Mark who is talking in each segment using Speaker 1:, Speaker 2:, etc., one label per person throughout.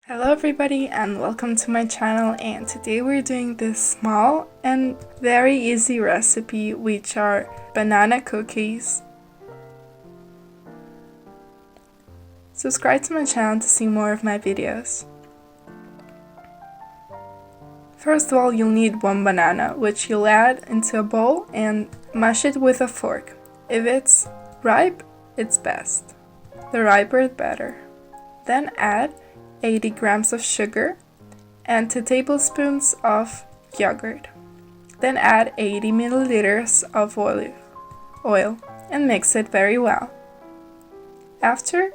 Speaker 1: Hello everybody and welcome to my channel, and today we're doing this small and very easy recipe which are banana cookies. Subscribe to my channel to see more of my videos. First of all, you'll need one banana, which you'll add into a bowl and mash it with a fork. If it's ripe, it's best. The riper the better. Then add 80 grams of sugar and 2 tablespoons of yogurt. Then add 80 milliliters of oil and mix it very well. After,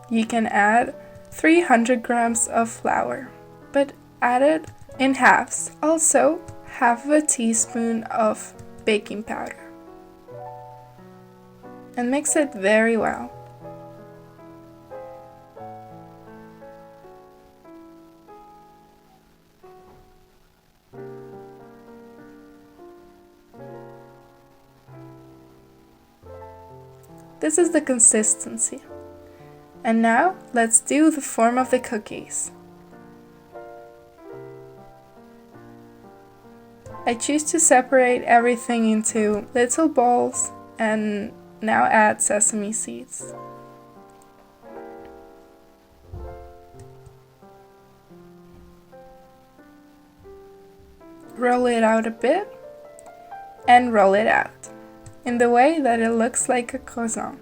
Speaker 1: you can add 300 grams of flour, but add it in halves. Also, half of a teaspoon of baking powder. And mix it very well. This is the consistency. And now, let's do the form of the cookies. I choose to separate everything into little balls and now add sesame seeds. Roll it out a bit and roll it out in the way that it looks like a croissant.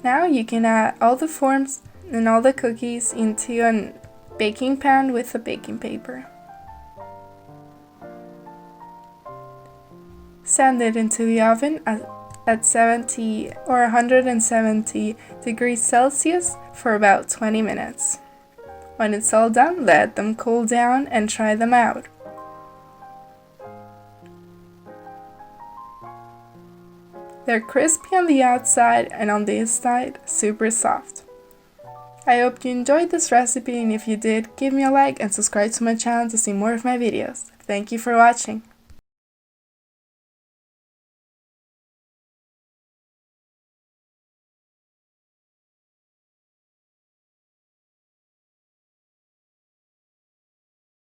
Speaker 1: Now you can add all the forms and all the cookies into a baking pan with a baking paper. Send it into the oven at 70 or 170 degrees Celsius for about 20 minutes. When it's all done, let them cool down and try them out. They're crispy on the outside and on the inside super soft. I hope you enjoyed this recipe, and if you did, give me a like and subscribe to my channel to see more of my videos. Thank you for watching.